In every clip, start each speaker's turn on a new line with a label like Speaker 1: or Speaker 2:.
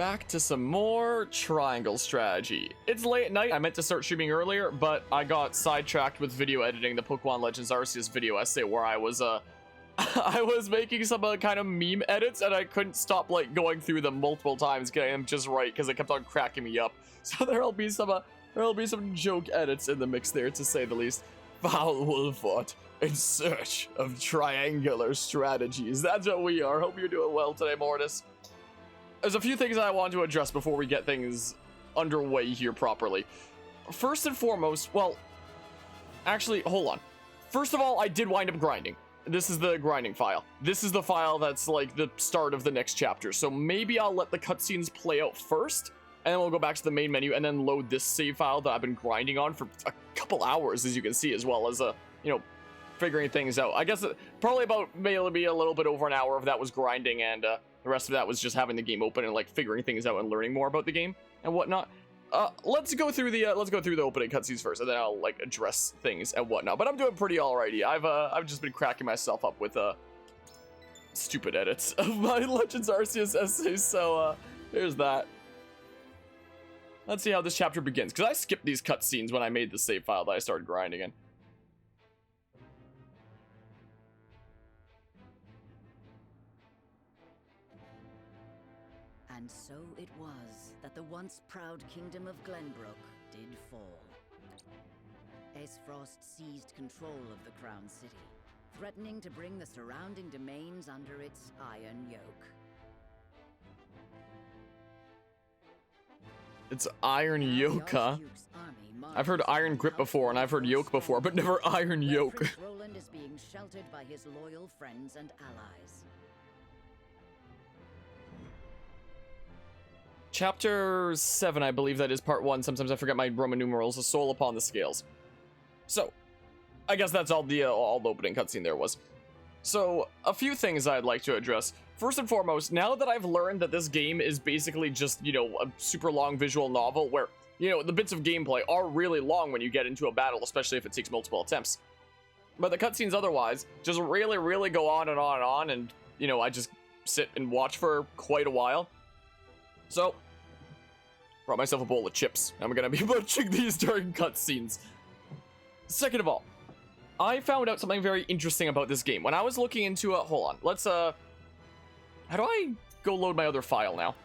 Speaker 1: Back to some more triangle strategy. It's late at night. I meant to start streaming earlier, but I got sidetracked with video editing the Pokemon Legends Arceus video essay where I was I was making some kind of meme edits and I couldn't stop like going through them multiple times, getting them just right because it kept on cracking me up. So there'll be some joke edits in the mix there, to say the least. Foul Wolfort in search of triangular strategies. That's what we are. Hope you're doing well today, Mortis. There's a few things I want to address before we get things underway here properly. First and foremost, well, actually, hold on. First of all, I did wind up grinding. This is the grinding file. This is the file that's like the start of the next chapter. So maybe I'll let the cutscenes play out first, and then we'll go back to the main menu and then load this save file that I've been grinding on for a couple hours, as you can see, as well as, figuring things out. I guess probably about maybe a little bit over an hour of that was grinding, and the rest of that was just having the game open and like figuring things out and learning more about the game and whatnot. Let's go through the opening cutscenes first, and then I'll like address things and whatnot. But I'm doing pretty alrighty. I've just been cracking myself up with stupid edits of my Legends Arceus essays. So there's that. Let's see how this chapter begins, because I skipped these cutscenes when I made the save file that I started grinding in.
Speaker 2: And so it was that the once proud kingdom of Glenbrook did fall. Aesfrost seized control of the Crown City, threatening to bring the surrounding domains under its iron yoke.
Speaker 1: It's iron yoke, huh? I've heard iron grip before, and I've heard yoke before, but never iron yoke.
Speaker 2: Prince Roland is being sheltered by his loyal friends and allies.
Speaker 1: Chapter 7, I believe that is part 1. Sometimes I forget my Roman numerals. A soul upon the scales. So, I guess that's all the opening cutscene there was. So, a few things I'd like to address. First and foremost, now that I've learned that this game is basically just, a super long visual novel where, the bits of gameplay are really long when you get into a battle, especially if it takes multiple attempts. But the cutscenes otherwise just really, really go on and on and on, and, I just sit and watch for quite a while. So, brought myself a bowl of chips. I'm gonna be munching these during cutscenes. Second of all, I found out something very interesting about this game. When I was looking into it, hold on, let's, how do I go load my other file now?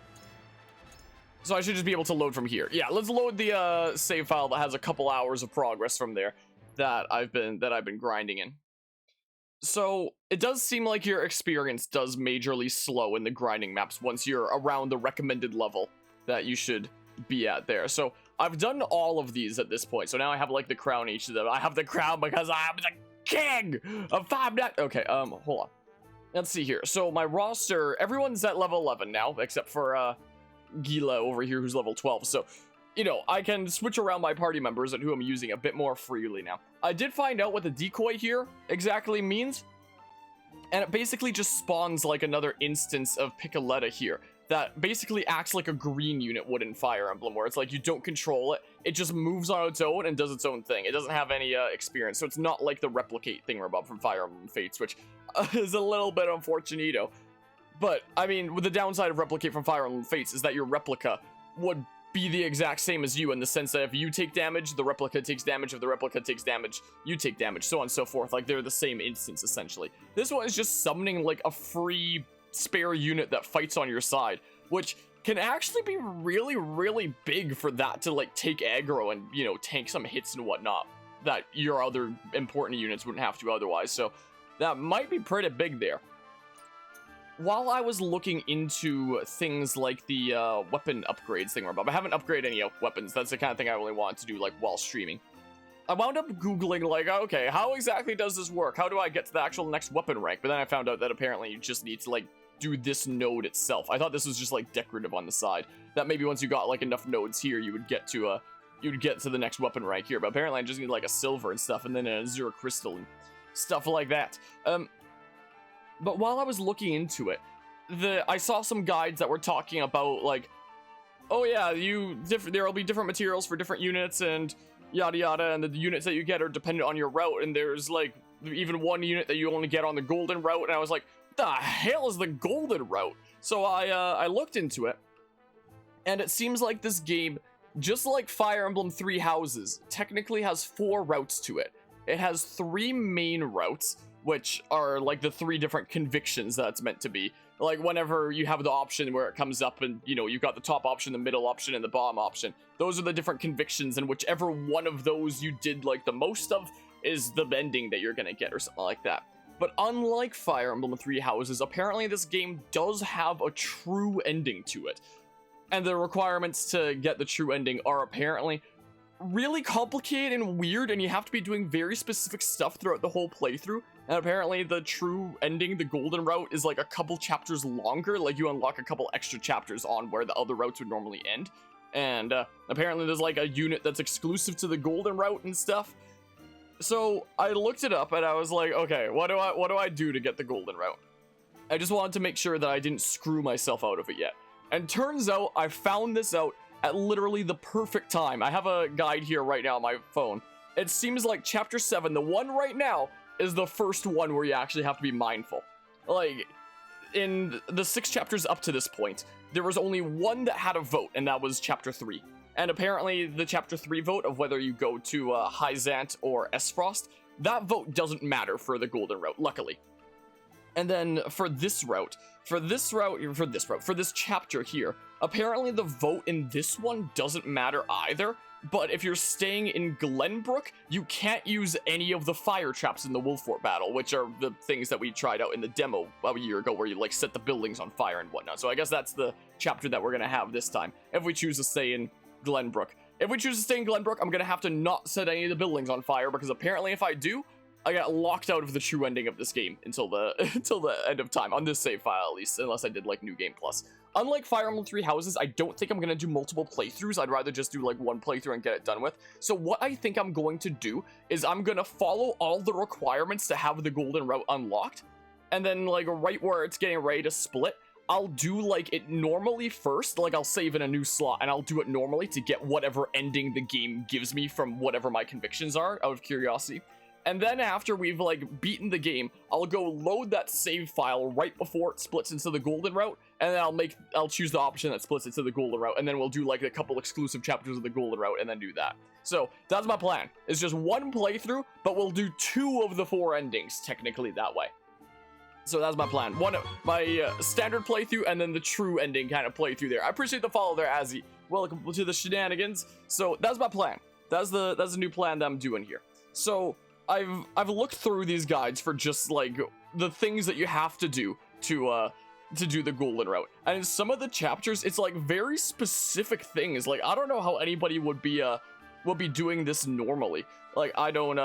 Speaker 1: So I should just be able to load from here. Yeah, let's load the, save file that has a couple hours of progress from there that I've been grinding in. So, it does seem like your experience does majorly slow in the grinding maps once you're around the recommended level that you should be at there. So, I've done all of these at this point. So now I have like the crown each of them. I have the crown because I'm the king of 5-net. Okay, hold on. Let's see here. So my roster, everyone's at level 11 now, except for Gila over here who's level 12. So, I can switch around my party members and who I'm using a bit more freely now. I did find out what the decoy here exactly means. And it basically just spawns like another instance of Piccoletta here. That basically acts like a green unit would in Fire Emblem, where it's like you don't control it. It just moves on its own and does its own thing. It doesn't have any experience, so it's not like the replicate thingamabob from Fire Emblem Fates, which is a little bit unfortunito. But, I mean, with the downside of replicate from Fire Emblem Fates is that your replica would be the exact same as you, in the sense that if you take damage, the replica takes damage. If the replica takes damage, you take damage, so on and so forth. Like, they're the same instance, essentially. This one is just summoning, like, a free spare unit that fights on your side, which can actually be really, really big for that to, like, take aggro and, tank some hits and whatnot that your other important units wouldn't have to otherwise. So, that might be pretty big there. While I was looking into things like the weapon upgrades thingamabob, I haven't upgraded any weapons. That's the kind of thing I really wanted to do, like, while streaming. I wound up Googling, like, okay, how exactly does this work? How do I get to the actual next weapon rank? But then I found out that apparently you just need to, like, do this node itself. I thought this was just, like, decorative on the side. That maybe once you got, like, enough nodes here, you would get to the next weapon rank here. But apparently I just need, like, a silver and stuff, and then an azure crystal and stuff like that. But while I was looking into it, I saw some guides that were talking about, like, oh yeah, there'll be different materials for different units and yada yada, and the units that you get are dependent on your route, and there's, like, even one unit that you only get on the golden route, and I was like, what the hell is the golden route? So I looked into it, And it seems like this game, just like Fire Emblem Three Houses, technically has 4 routes to it. It has 3 main routes, which are like the 3 different convictions that it's meant to be. Like whenever you have the option where it comes up and, you know, you've got the top option, the middle option, and the bottom option. Those are the different convictions, and whichever one of those you did like the most of is the ending that you're gonna get or something like that. But unlike Fire Emblem Three Houses, apparently this game does have a true ending to it. And the requirements to get the true ending are apparently really complicated and weird, and you have to be doing very specific stuff throughout the whole playthrough. And apparently the true ending, the golden route, is like a couple chapters longer. Like you unlock a couple extra chapters on where the other routes would normally end. And apparently there's like a unit that's exclusive to the golden route and stuff. So I looked it up and I was like, okay, what do I do to get the golden route? I just wanted to make sure that I didn't screw myself out of it yet. And turns out I found this out at literally the perfect time. I have a guide here right now on my phone. It seems like chapter 7, the one right now, is the first one where you actually have to be mindful. Like, in the 6 chapters up to this point, there was only one that had a vote, and that was chapter 3. And apparently the chapter 3 vote of whether you go to Hyzant or Esfrost, that vote doesn't matter for the golden route, luckily. And then for this chapter here, apparently the vote in this one doesn't matter either, but if you're staying in Glenbrook, you can't use any of the fire traps in the Wolfort battle, which are the things that we tried out in the demo a year ago, where you like set the buildings on fire and whatnot. So I guess that's the chapter that we're gonna have this time, if we choose to stay in Glenbrook. If we choose to stay in Glenbrook, I'm gonna have to not set any of the buildings on fire, because apparently if I do, I got locked out of the true ending of this game until the end of time, on this save file at least, unless I did like New Game Plus. Unlike Fire Emblem Three Houses, I don't think I'm gonna do multiple playthroughs. I'd rather just do like one playthrough and get it done with. So what I think I'm going to do is I'm gonna follow all the requirements to have the golden route unlocked, and then like right where it's getting ready to split, I'll do like it normally first. Like I'll save in a new slot and I'll do it normally to get whatever ending the game gives me from whatever my convictions are, out of curiosity. And then after we've like beaten the game, I'll go load that save file right before it splits into the golden route, and then I'll choose the option that splits into the golden route, and then we'll do like a couple exclusive chapters of the golden route and then do that. So that's my plan. It's just one playthrough, but we'll do 2 of the 4 endings technically that way. So that's my plan. One, my standard playthrough, and then the true ending kind of playthrough there. I appreciate the follow there, Azzy. Welcome to the shenanigans. So that's my plan. That's the new plan that I'm doing here. So I've looked through these guides for just like the things that you have to do to do the golden route, and in some of the chapters it's like very specific things. Like I don't know how anybody would be doing this normally. Like I don't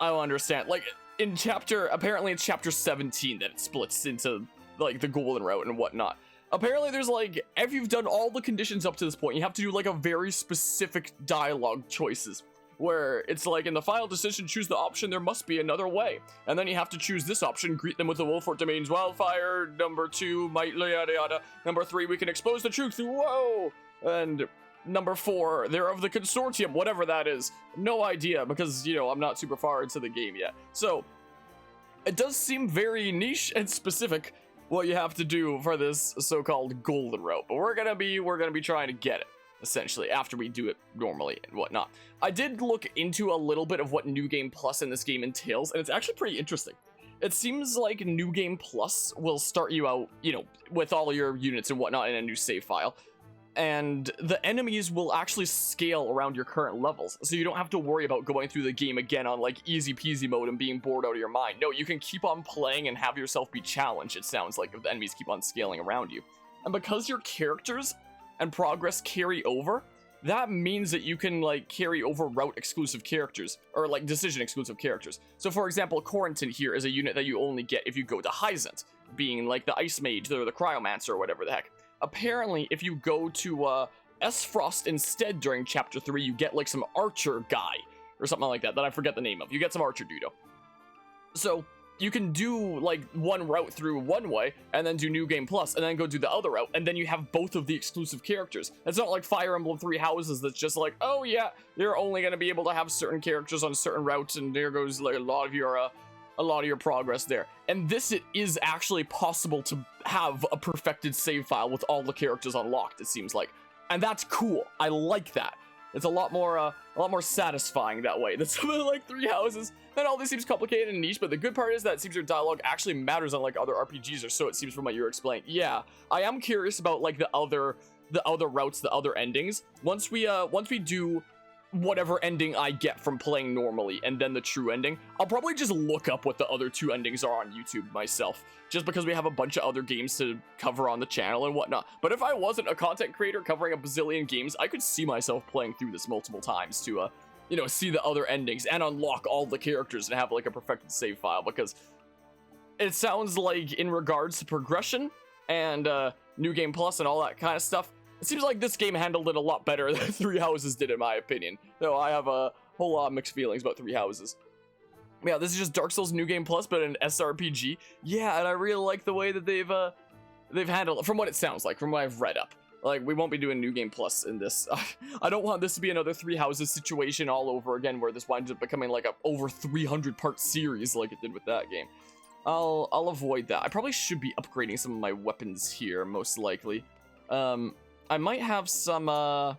Speaker 1: understand. Like apparently it's chapter 17 that it splits into like the golden route and whatnot. Apparently there's like, if you've done all the conditions up to this point, you have to do like a very specific dialogue choices, where it's like, in the final decision, choose the option, there must be another way. And then you have to choose this option, greet them with the Wolfort Domains wildfire. Number 2, might yada yada. Number 3, we can expose the truth through whoa. And number 4, they're of the consortium, whatever that is. No idea, because, you know, I'm not super far into the game yet. So, it does seem very niche and specific what you have to do for this so-called golden route. But we're gonna be trying to get it, essentially, after we do it normally and whatnot. I did look into a little bit of what New Game Plus in this game entails, and it's actually pretty interesting. It seems like New Game Plus will start you out, you know, with all your units and whatnot in a new save file, and the enemies will actually scale around your current levels, so you don't have to worry about going through the game again on like easy peasy mode and being bored out of your mind. No, you can keep on playing and have yourself be challenged, it sounds like, if the enemies keep on scaling around you. And because your characters and progress carry over, that means that you can like carry over route exclusive characters, or like decision exclusive characters. So for example, Corentin here is a unit that you only get if you go to Hyzant, being like the Ice Mage or the Cryomancer or whatever the heck. Apparently, if you go to Esfrost instead during chapter 3, you get like some archer guy or something like that I forget the name of. You get some archer dudo. So you can do like one route through one way and then do New Game Plus and then go do the other route, and then you have both of the exclusive characters. It's not like Fire Emblem Three Houses that's just like, oh yeah, you're only going to be able to have certain characters on certain routes, and there goes like a lot of your a lot of your progress there. And this, it is actually possible to have a perfected save file with all the characters unlocked, it seems like. And that's cool. I like that. It's a lot more satisfying that way than something like Three Houses. And all this seems complicated and niche, but the good part is that it seems your dialogue actually matters unlike other RPGs, or so it seems from what you're explaining. Yeah, I am curious about like the other routes, the other endings. Once we do whatever ending I get from playing normally and then the true ending, I'll probably just look up what the other two endings are on YouTube myself, just because we have a bunch of other games to cover on the channel and whatnot. But if I wasn't a content creator covering a bazillion games, I could see myself playing through this multiple times to you know, see the other endings and unlock all the characters and have like a perfected save file, because it sounds like in regards to progression and New Game Plus and all that kind of stuff, it seems like this game handled it a lot better than Three Houses did, in my opinion. Though I have a whole lot of mixed feelings about Three Houses. Yeah, this is just Dark Souls New Game Plus, but an SRPG. Yeah, and I really like the way that they've handled it, from what it sounds like, from what I've read up. Like, we won't be doing New Game Plus in this. I don't want this to be another Three Houses situation all over again, where this winds up becoming like a over 300 part series like it did with that game. I'll avoid that. I probably should be upgrading some of my weapons here, most likely. I might have some, oh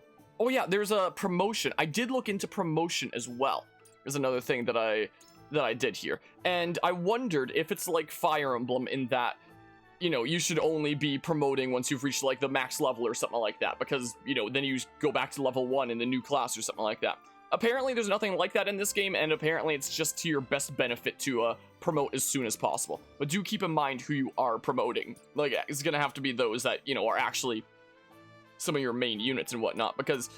Speaker 1: yeah, there's a promotion. I did look into promotion as well. There's another thing that I did here. And I wondered if it's like Fire Emblem in that, you know, you should only be promoting once you've reached like the max level or something like that. Because, you know, then you go back to level 1 in the new class or something like that. Apparently there's nothing like that in this game, and apparently it's just to your best benefit to promote as soon as possible. But do keep in mind who you are promoting. Like, it's gonna have to be those that, you know, are actually some of your main units and whatnot, because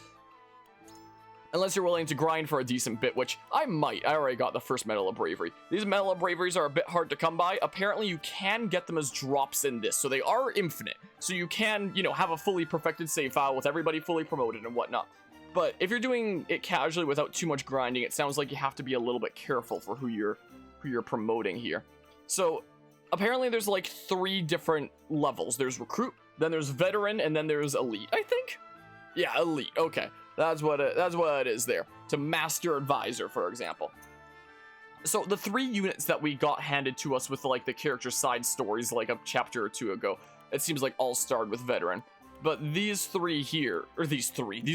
Speaker 1: unless you're willing to grind for a decent bit, which I might. I already got the first Medal of Bravery. These Medal of Braveries are a bit hard to come by. Apparently you can get them as drops in this, so they are infinite. So you can, you know, have a fully perfected save file with everybody fully promoted and whatnot. But if you're doing it casually without too much grinding, it sounds like you have to be a little bit careful for who you're promoting here. So apparently there's like 3 different levels. There's Recruit, then there's Veteran, and then there's Elite, I think? Yeah, Elite, okay. That's what it is there. To Master Advisor, for example. So the 3 units that we got handed to us with like the character side stories like a chapter or 2 ago, it seems like all started with Veteran. But these 3 here, or these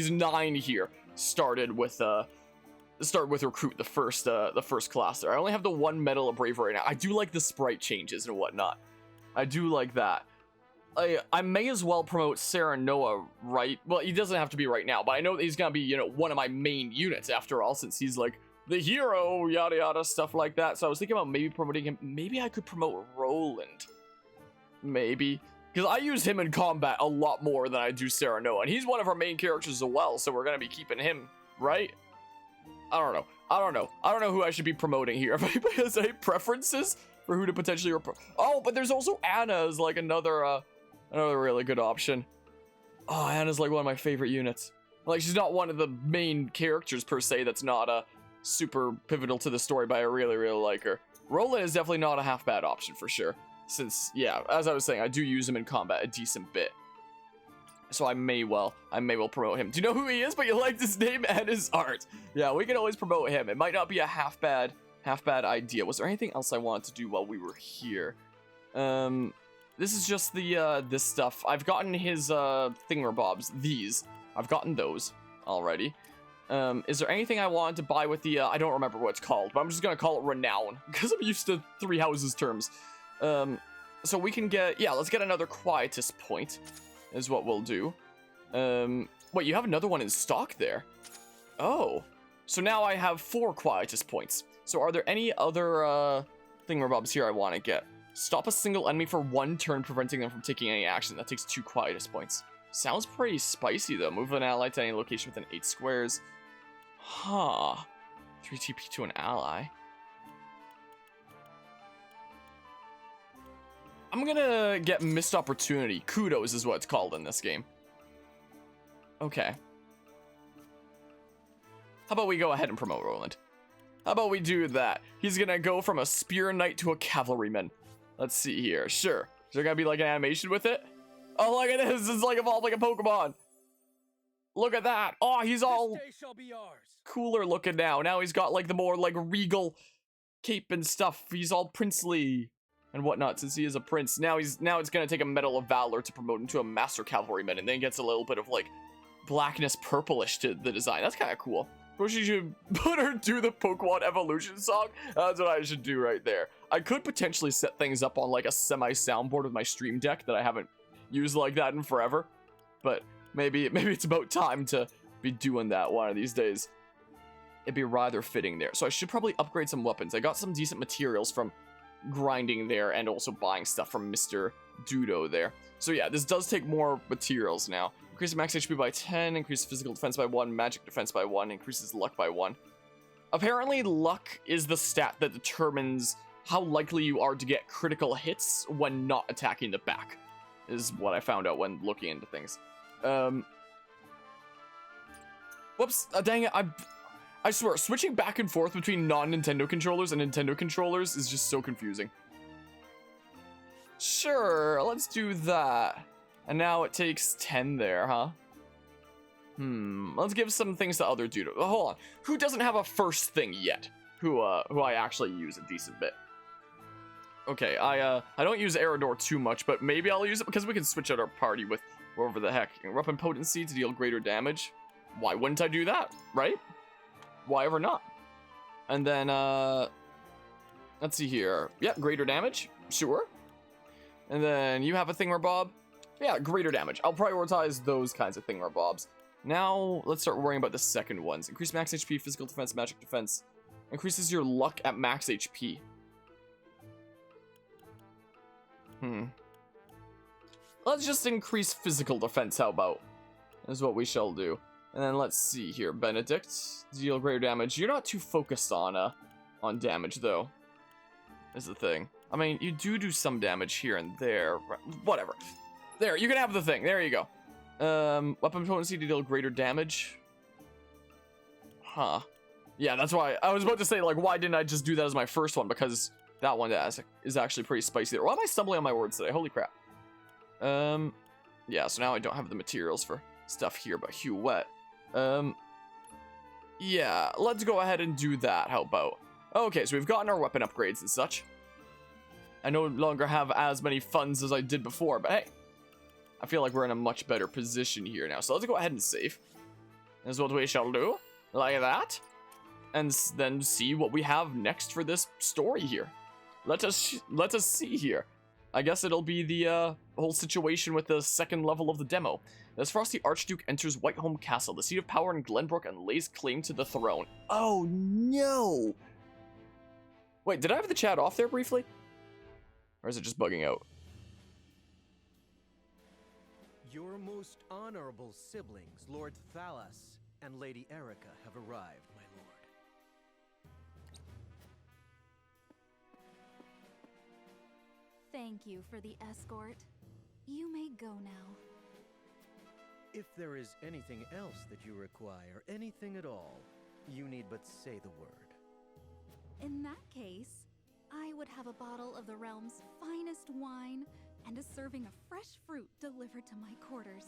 Speaker 1: 9 here, started with Recruit, the first class there. I only have the 1 Medal of Bravery right now. I do like the sprite changes and whatnot. I do like that. I may as well promote Sarah Noah, right? Well, he doesn't have to be right now, but I know that he's gonna be, you know, one of my main units after all, since he's like the hero, yada yada, stuff like that. So I was thinking about maybe promoting him. Maybe I could promote Roland. Maybe. Because I use him in combat a lot more than I do Sarah Noah, and he's one of our main characters as well, so we're gonna be keeping him, right? I don't know who I should be promoting here. If anybody has any preferences for who to potentially oh, but there's also Anna as like another really good option. Oh, Anna's like one of my favorite units. Like, she's not one of the main characters per se that's not super pivotal to the story, but I really, really like her. Roland is definitely not a half bad option for sure. Since, yeah, as I was saying, I do use him in combat a decent bit. So I may well promote him. Do you know who he is? But you liked his name and his art. Yeah, we can always promote him. It might not be a half bad idea. Was there anything else I wanted to do while we were here? This is just the this stuff. I've gotten his thingamabobs. These. I've gotten those already. Is there anything I wanted to buy with the I don't remember what it's called, but I'm just gonna call it Renown because I'm used to Three Houses terms. So we can get, yeah, let's get another Quietus point is what we'll do. Wait, you have another one in stock there? Oh, so now I have 4 Quietus points. So are there any other thingamabobs here I want to get? Stop a single enemy for 1 turn, preventing them from taking any action. That takes 2 Quietus points. Sounds pretty spicy though. Move an ally to any location within 8 squares. Huh. 3 TP to an ally. I'm gonna get Missed Opportunity. Kudos is what it's called in this game. Okay. How about we go ahead and promote Roland? How about we do that? He's gonna go from a spear knight to a cavalryman. Let's see here. Sure. Is there gonna be like an animation with it? Oh, look at this. It's like evolved like a Pokemon. Look at that. Oh, he's all cooler looking now. Now he's got like the more like regal cape and stuff. He's all princely and whatnot since he is a prince. Now it's gonna take a Medal of Valor to promote him to a Master Cavalryman, and then gets a little bit of like blackness purplish to the design. That's kind of cool. Of course, you should put her do the Pokemon evolution song. That's what I should do right there. I could potentially set things up on like a semi-soundboard with my stream deck that I haven't used like that in forever. But maybe it's about time to be doing that one of these days. It'd be rather fitting there. So I should probably upgrade some weapons. I got some decent materials from grinding there and also buying stuff from Mr. Dudo there. So yeah, this does take more materials now. Increases max HP by 10, increases physical defense by 1, magic defense by 1, increases luck by 1. Apparently, luck is the stat that determines how likely you are to get critical hits when not attacking the back, is what I found out when looking into things. Whoops, dang it, I swear, switching back and forth between non-Nintendo controllers and Nintendo controllers is just so confusing. Sure, let's do that. And now it takes 10 there, huh? Let's give some things to other dude. Hold on. Who doesn't have a first thing yet? Who I actually use a decent bit. Okay, I don't use Aerodor too much, but maybe I'll use it because we can switch out our party with whatever the heck. Weapon potency to deal greater damage. Why wouldn't I do that, right? Why ever not? And then, let's see here. Yeah, greater damage, sure. And then you have a thingamabob. Yeah, greater damage. I'll prioritize those kinds of thingamabobs. Now, let's start worrying about the second ones. Increase max HP, physical defense, magic defense. Increases your luck at max HP. Let's just increase physical defense, how about? Is what we shall do. And then let's see here. Benedict, deal greater damage. You're not too focused on damage, though, is the thing. I mean, you do some damage here and there. Whatever. There, you can have the thing. There you go. Weapon potency to deal greater damage. Huh. Yeah, that's why I was about to say, like, why didn't I just do that as my first one? Because that one is actually pretty spicy there. Why am I stumbling on my words today? Holy crap. Yeah, so now I don't have the materials for stuff here, but Hue Wet. Yeah, let's go ahead and do that. How about? Okay, so we've gotten our weapon upgrades and such. I no longer have as many funds as I did before, but hey. I feel like we're in a much better position here now. So let's go ahead and save. That's what we shall do. Like that. And then see what we have next for this story here. Let us see here. I guess it'll be the whole situation with the second level of the demo. As Frosty Archduke enters Whitehome Castle, the seat of power in Glenbrook, and lays claim to the throne. Oh no! Wait, did I have the chat off there briefly? Or is it just bugging out?
Speaker 3: Your most honorable siblings, Lord Thalas and Lady Erica, have arrived, my lord.
Speaker 4: Thank you for the escort. You may go now.
Speaker 3: If there is anything else that you require, anything at all, you need but say the word.
Speaker 4: In that case, I would have a bottle of the realm's finest wine and a serving of fresh fruit delivered to my quarters.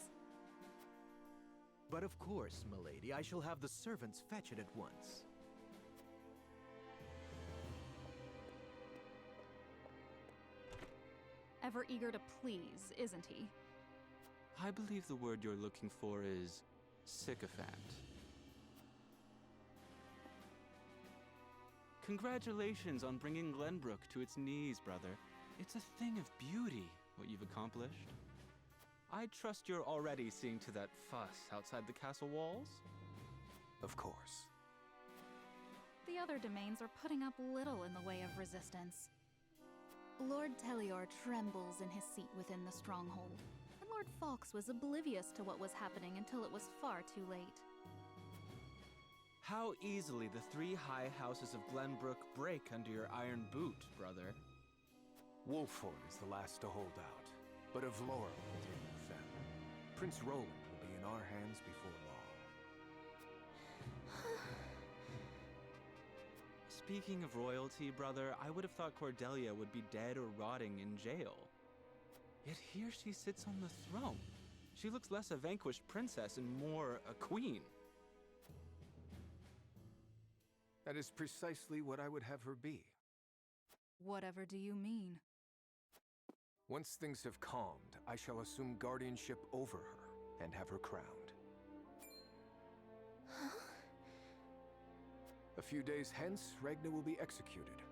Speaker 3: But of course, milady, I shall have the servants fetch it at once.
Speaker 4: Ever eager to please, isn't he?
Speaker 5: I believe the word you're looking for is sycophant. Congratulations on bringing Glenbrook to its knees, brother. It's a thing of beauty, what you've accomplished. I trust you're already seeing to that fuss outside the castle walls?
Speaker 3: Of course.
Speaker 4: The other domains are putting up little in the way of resistance. Lord Telior trembles in his seat within the stronghold, and Lord Fawkes was oblivious to what was happening until it was far too late.
Speaker 5: How easily the three high houses of Glenbrook break under your iron boot, brother.
Speaker 6: Wolford is the last to hold out, but if Laura will take them, Prince Roland will be in our hands before long.
Speaker 5: Speaking of royalty, brother, I would have thought Cordelia would be dead or rotting in jail. Yet here she sits on the throne. She looks less a vanquished princess and more a queen.
Speaker 6: That is precisely what I would have her be.
Speaker 4: Whatever do you mean?
Speaker 6: Once things have calmed, I shall assume guardianship over her and have her crowned. A few days hence, Regna will be executed.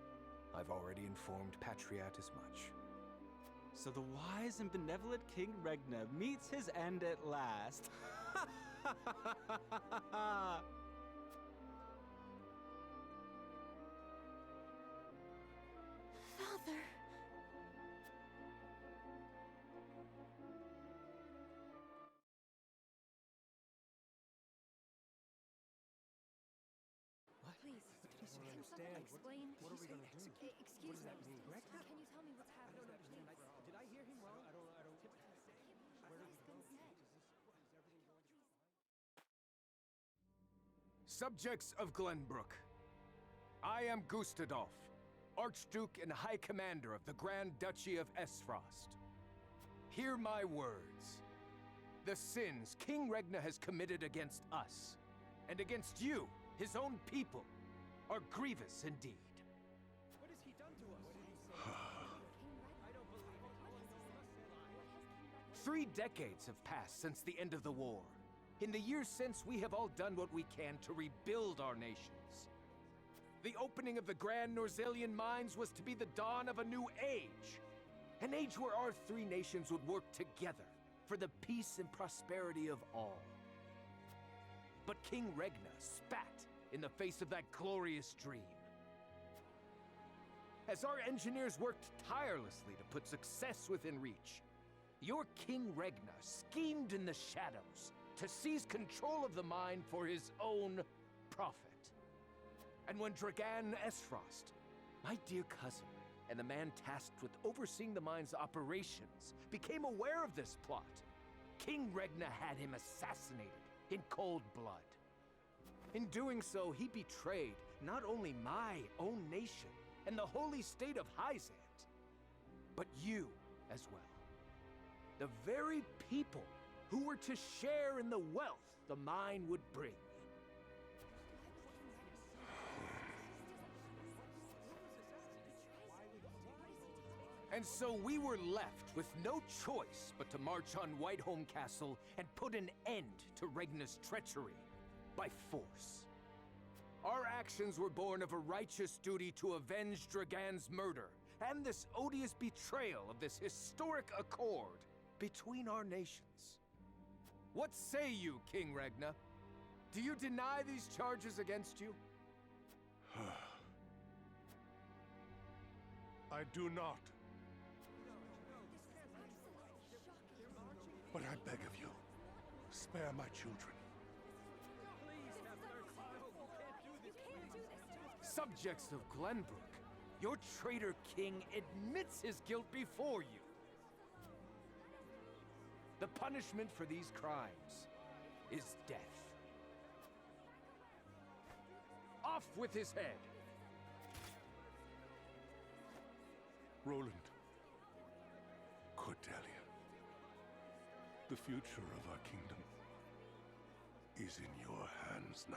Speaker 6: I've already informed Patriat as much.
Speaker 5: So the wise and benevolent King Regna meets his end at last.
Speaker 4: Father!
Speaker 7: Please, can someone explain? What are we going to do? Excuse me. Can you tell me what's happening, please?
Speaker 3: Did I hear him wrong? Subjects of Glenbrook, I am Gustadolph, Archduke and High Commander of the Grand Duchy of Esfrost. Hear my words. The sins King Regna has committed against us, and against you, his own people, are grievous indeed. What has he done to us? I don't believe it. 3 decades have passed since the end of the war. In the years since, we have all done what we can to rebuild our nations. The opening of the Grand Norzalian mines was to be the dawn of a new age. An age where our 3 nations would work together for the peace and prosperity of all. But King Regna spat in the face of that glorious dream. As our engineers worked tirelessly to put success within reach, your King Regna schemed in the shadows to seize control of the mine for his own profit. And when Dragan Esfrost, my dear cousin, and the man tasked with overseeing the mine's operations, became aware of this plot, King Regna had him assassinated in cold blood. In doing so, he betrayed not only my own nation and the holy state of Hyzant, but you as well. The very people who were to share in the wealth the mine would bring. And so we were left with no choice but to march on Whiteholm Castle and put an end to Regna's treachery by force. Our actions were born of a righteous duty to avenge Dragan's murder and this odious betrayal of this historic accord between our nations. What say you, King Regna? Do you deny these charges against you?
Speaker 8: I do not. But I beg of you, spare my children.
Speaker 3: Subjects of Glenbrook, your traitor king admits his guilt before you. The punishment for these crimes is death. Off with his head!
Speaker 8: Roland, Cordelia, the future of our kingdom is in your hands now.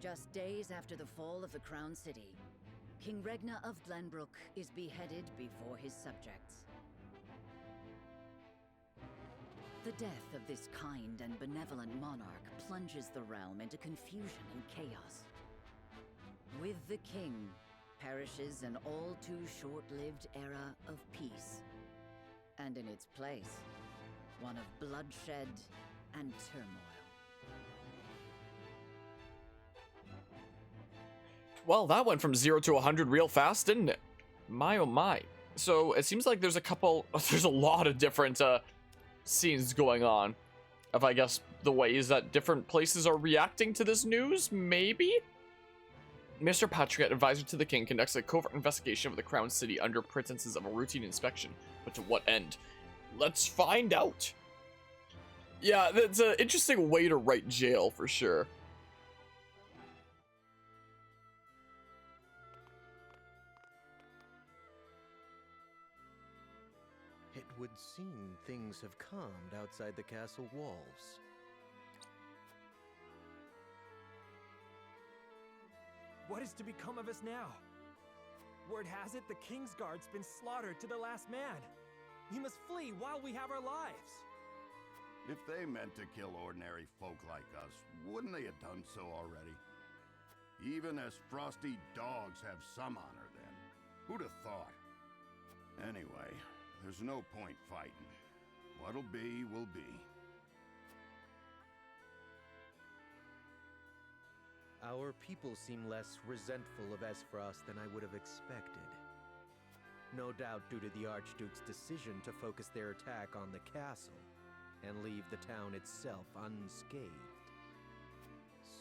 Speaker 2: Just days after the fall of the Crown City, King Regna of Glenbrook is beheaded before his subjects. The death of this kind and benevolent monarch plunges the realm into confusion and chaos. With the king perishes an all too short-lived era of peace, and in its place, one of bloodshed and turmoil.
Speaker 1: Well, that went from 0 to 100 real fast, didn't it? My oh my. So it seems like there's a lot of different scenes going on of, I guess, the ways that different places are reacting to this news, maybe? Mr. Patriot, advisor to the king, conducts a covert investigation of the Crown City under pretenses of a routine inspection. But to what end? Let's find out. Yeah, that's an interesting way to write jail, for sure.
Speaker 9: would seem things have calmed outside the castle walls.
Speaker 10: What is to become of us now? Word has it the King's Guard's been slaughtered to the last man. We must flee while we have our lives.
Speaker 11: If they meant to kill ordinary folk like us, wouldn't they have done so already? Even as frosty dogs have some honor then. Who'd have thought? Anyway, there's no point fighting. What'll be, will be.
Speaker 9: Our people seem less resentful of Esfrost than I would have expected. No doubt due to the Archduke's decision to focus their attack on the castle and leave the town itself unscathed.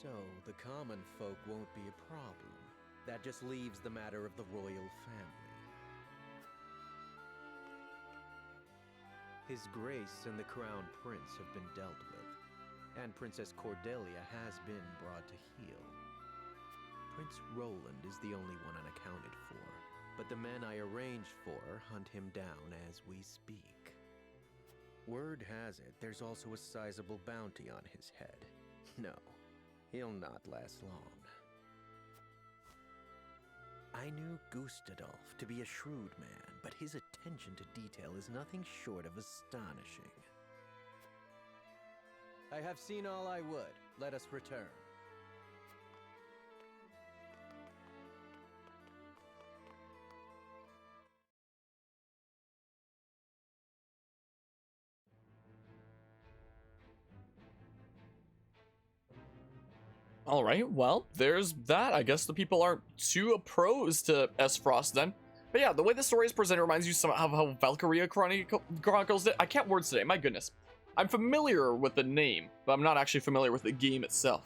Speaker 9: So, the common folk won't be a problem. That just leaves the matter of the royal family. His Grace and the Crown Prince have been dealt with, and Princess Cordelia has been brought to heel. Prince Roland is the only one unaccounted for, but the men I arranged for hunt him down as we speak. Word has it there's also a sizable bounty on his head. No, he'll not last long. I knew Gustadolph to be a shrewd man, but his attention to detail is nothing short of astonishing. I have seen all I would. Let us return.
Speaker 1: All right, well, there's that. I guess the people aren't too opposed to Esfrost then. But yeah, the way the story is presented reminds you somehow of how Valkyria Chronicles did. I can't words today, my goodness. I'm familiar with the name, but I'm not actually familiar with the game itself.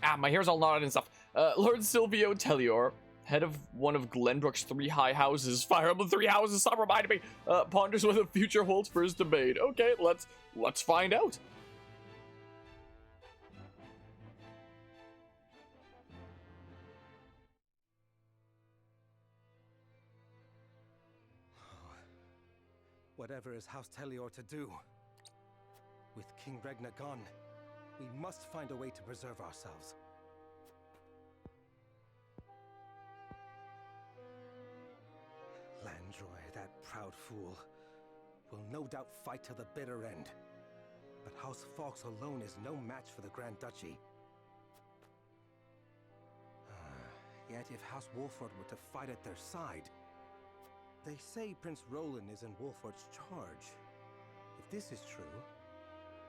Speaker 1: Ah, my hair's all knotted and stuff. Lord Silvio Tellior, head of one of Glenbrook's 3 high houses, Fire Emblem 3 houses, stop reminding me, ponders what the future holds for his domain. Okay, let's find out.
Speaker 6: Whatever is House Tellior to do? With King Regna gone, we must find a way to preserve ourselves. Landroy, that proud fool, will no doubt fight to the bitter end. But House Fawkes alone is no match for the Grand Duchy. Yet if House Wolford were to fight at their side, they say Prince Roland is in Wolford's charge. If this is true,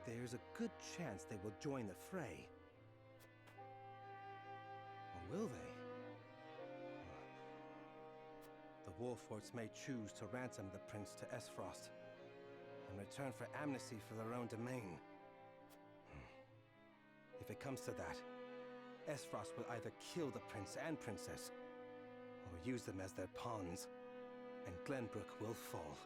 Speaker 6: there's a good chance they will join the fray. Or will they? The Wolfords may choose to ransom the prince to Esfrost, in return for amnesty for their own domain. If it comes to that, Esfrost will either kill the prince and princess, or use them as their pawns, and Glenbrook will fall.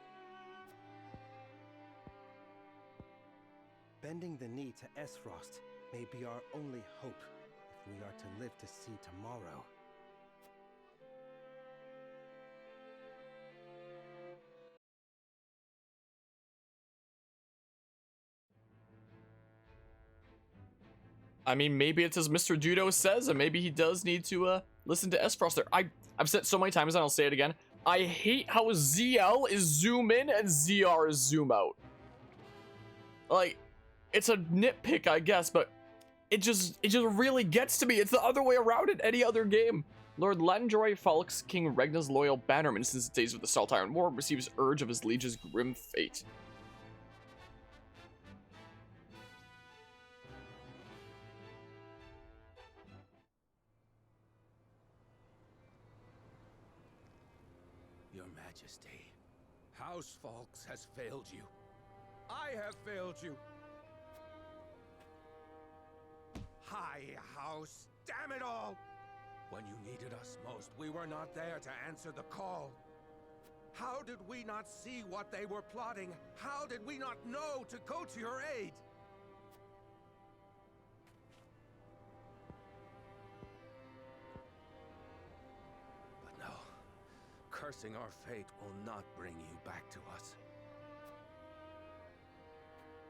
Speaker 6: Bending the knee to Esfrost may be our only hope if we are to live to see tomorrow.
Speaker 1: I mean, maybe it's as Mr. Judo says, and maybe he does need to listen to Esfrost there. I've said it so many times, and I'll say it again. I hate how ZL is zoom in and ZR is zoom out. Like, it's a nitpick, I guess, but it just really gets to me. It's the other way around in any other game. Lord Landroy Falks, King Regna's loyal bannerman since the days of the Salt Iron War, receives urge of his liege's grim fate.
Speaker 3: Your Majesty, House Fawkes has failed you. I have failed you. High House, damn it all! When you needed us most, we were not there to answer the call. How did we not see what they were plotting? How did we not know to go to your aid?
Speaker 6: cursing our fate will not bring you back to us.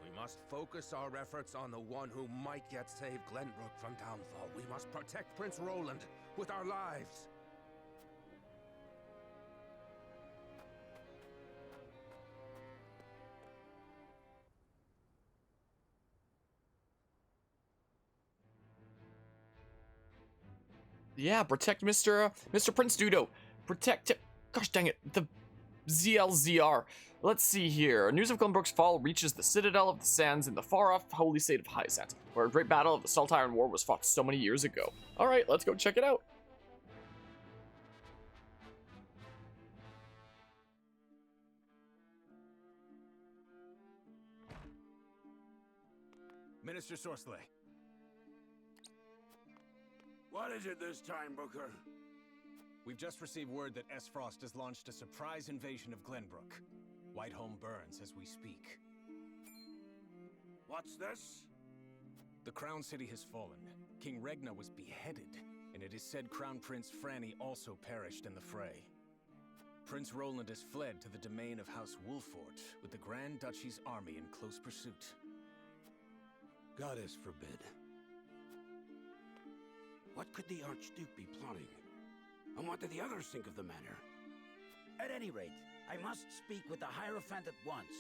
Speaker 6: We must focus our efforts on the one who might yet save Glenbrook from downfall. We must protect Prince Roland with our lives.
Speaker 1: Yeah, protect Mr. Prince Dudo. Protect him. Gosh dang it. The ZLZR. Let's see here. News of Glenbrook's fall reaches the Citadel of the Sands in the far-off holy state of Hyzant, where a great battle of the Salt Iron War was fought so many years ago. Alright, let's go check it out.
Speaker 6: Minister Sorsley.
Speaker 11: What is it this time, Booker?
Speaker 12: We've just received word that S. Frost has launched a surprise invasion of Glenbrook. Whiteholm burns as we speak.
Speaker 11: What's this?
Speaker 12: The Crown City has fallen. King Regna was beheaded, and it is said Crown Prince Franny also perished in the fray. Prince Roland has fled to the domain of House Wolfort, with the Grand Duchy's army in close pursuit.
Speaker 11: Goddess forbid. What could the Archduke be plotting? And what did the others think of the matter?
Speaker 13: At any rate, I must speak with the Hierophant at once.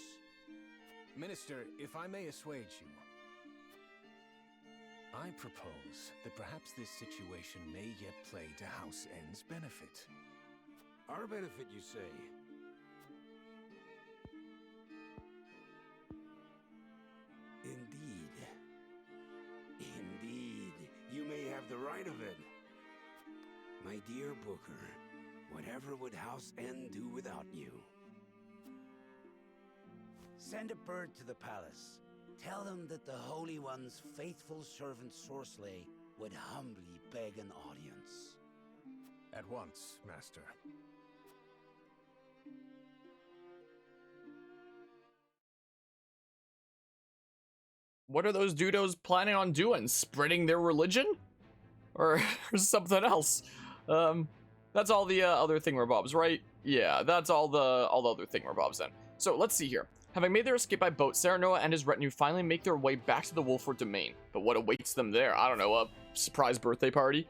Speaker 12: Minister, if I may assuage you, I propose that perhaps this situation may yet play to House N's benefit.
Speaker 11: Our benefit, you say? Indeed. Indeed. You may have the right of it. My dear Booker, whatever would House N do without you?
Speaker 13: Send a bird to the palace. Tell them that the Holy One's faithful servant Sorsley would humbly beg an audience.
Speaker 12: At once, Master.
Speaker 1: What are those dudos planning on doing? Spreading their religion? Or something else? That's all the other thingamabobs, right? Yeah, that's all the other thingamabobs then. So let's see here. Having made their escape by boat, Serenoa and his retinue finally make their way back to the Wolford domain. But what awaits them there? I don't know, a surprise birthday party?